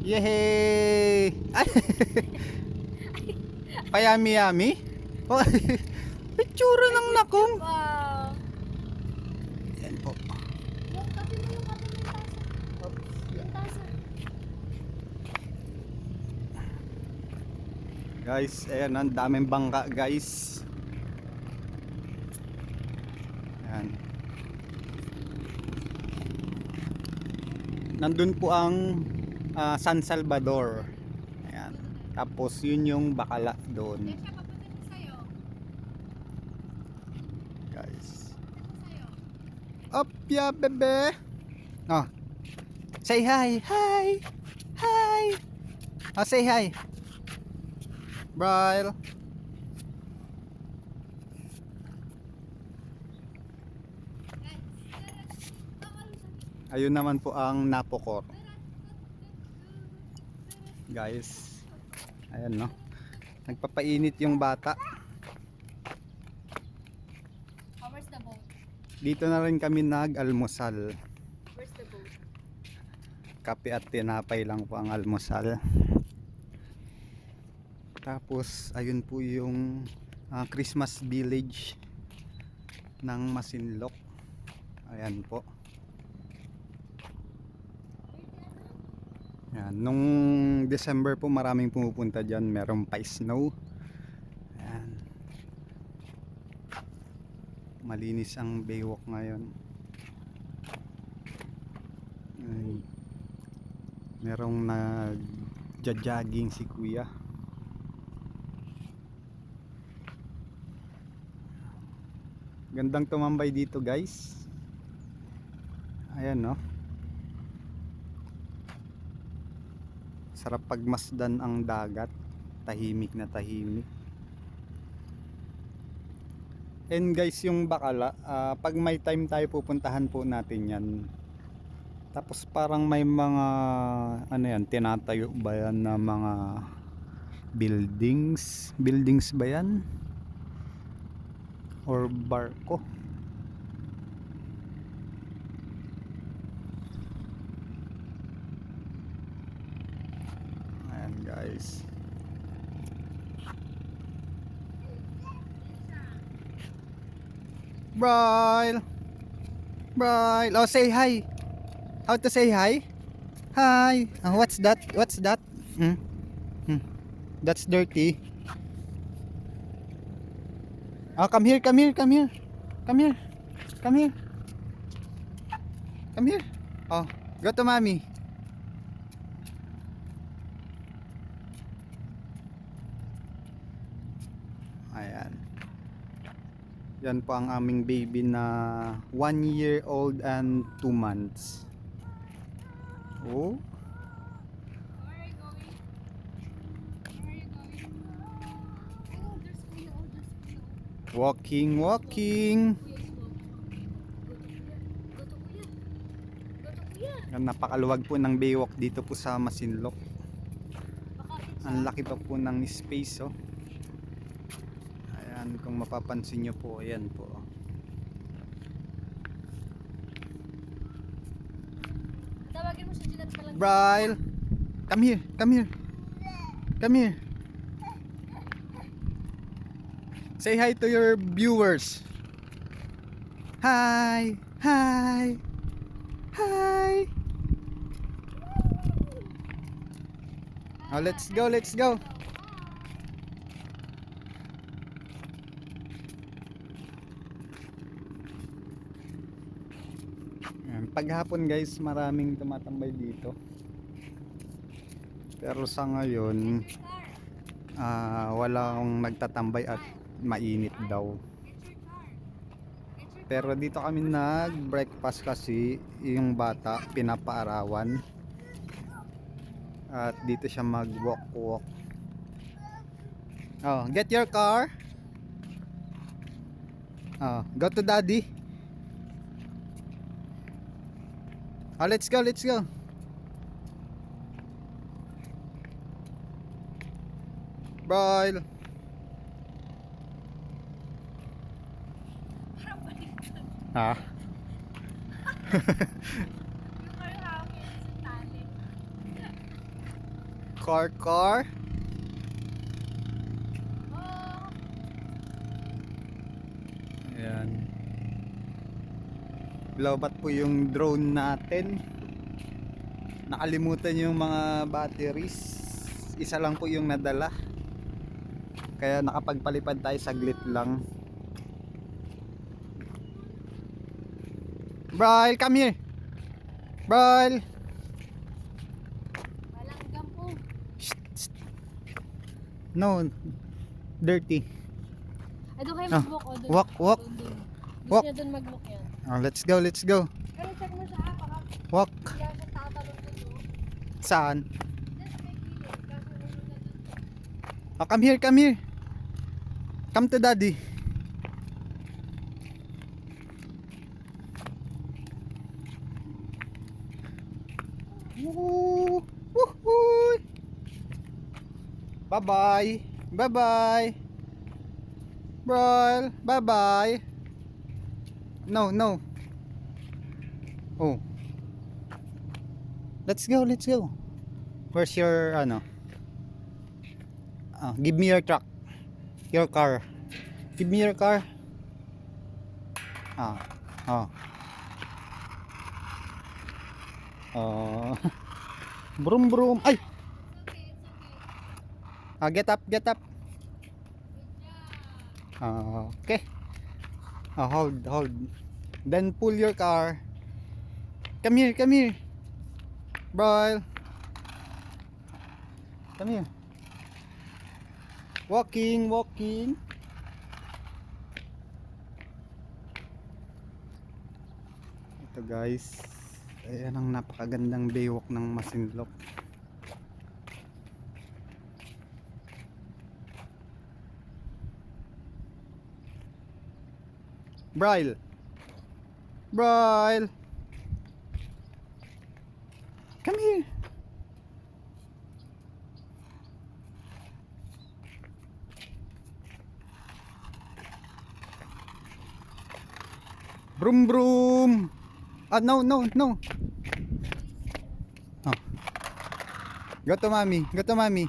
Yehey! Ay! Payami-yami? Oh, itsura ng nakong. Wow. Yan po. Yung kape mo yung kape ng tasa. Yung tasa. Guys, ayan, ang daming bangka guys. Ayan. Nandun po ang San Salvador. Ayan. Tapos yun yung Bacala doon. Siya papunta siya sa'yo. Guys. Sa'yo. Up ya bebe. Oh. Say hi. Hi. Hi. Oh, say hi. Bryle. Ayun naman po ang Napocor. Guys. Ayan no. Nagpapainit yung bata. Oh, where's the boat? Dito na rin kami nag-almusal. Where's the boat? Kape at tinapay lang po ang almusal. Tapos ayun po yung Christmas village ng Masinloc. Ayan po. Ayan. Nung December po maraming pumupunta dyan. Merong pa snow. Ayan. Malinis ang baywalk ngayon. Ayan. Merong nag-jogging si kuya. Gandang tumambay dito guys. Ayan no. Sarap pagmasdan ang dagat. Tahimik na tahimik. And guys yung Bacala, pag may time tayo pupuntahan po natin yan. Tapos parang may mga ano yan, tinatayo ba yan na mga buildings ba yan? Or barko? Ayan guys. Bryle! Bryle! Oh, say hi! How to say hi? Hi! What's that? What's that? Hmm? Hmm. That's dirty. Oh, come here, come here, come here. Come here. Come here. Come here. Oh, go to mommy. Ayan. Yan po ang aming baby na 1 year old and 2 months. Oh. Where are you going? Where are you going? Oh, there's Kuya. Oh, there's Kuya. Walking, walking. Kuya is walking. Go to Kuya. Go to Kuya. Yan, napakaluwag po ng baywalk dito po sa Masinloc. Makapit siya. Ang laki pa po ng space oh. Ayan, kung mapapansin nyo po, ayan po. Tawagin mo siya dyan at palang. Bryle, come here, come here. Come here. Say hi to your viewers. Hi, hi, hi. Oh, let's go, let's go. Ayan, paghapon guys, maraming tumatambay dito. Pero sa ngayon, walang nagtatambay at mainit daw. Pero dito kami nag-breakfast kasi yung bata pinapaarawan. At dito siya mag-walk-walk. Oh, get your car. Oh, go to daddy. Oh, let's go, let's go. Bryle. Parang baliktad. Ha? Yung kayo hangin sa tali. Car. Oh, Ayan. Lobat po yung drone natin. Nakalimutan yung mga batteries. Isa lang po yung nadala. Kaya nakapagpalipad tayo saglit lang. Bryle, come here. Bryle. walang gampo. No. Dirty. Ay, doon kayo Ah, mag-walk o doon. walk. Doon. Gusto Walk. niya doon mag-walk yan. Oh, let's go. Pero check mo sa app, baka Walk. hindi ako tatalon doon. Saan? Just may gilid. Kasi ulo na doon. Oh, come here. Come to daddy. Woo! Woohoo! Bye-bye. Bye-bye. Bryle, bye-bye. No. Oh. Let's go. Where's your ano? Give me your truck. Your car. Give me your car. Ah. Oh. Oh. Brum. Ay. Get up. Okay. Hold. Then pull your car. Come here. Bryle. Come here. Walking. Ito guys. Ayan ang napakagandang baywalk ng Masinloc. Bryle. Come here. Brum. No. Oh. Go to mommy.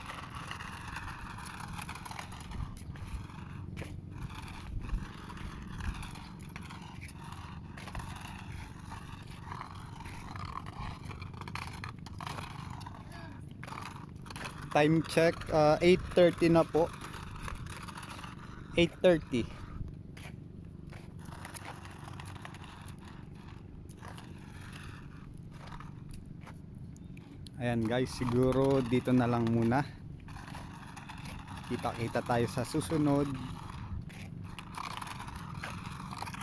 Time check, 8:30 na po. 8:30. Ayan guys, siguro dito na lang muna. Kita tayo sa susunod.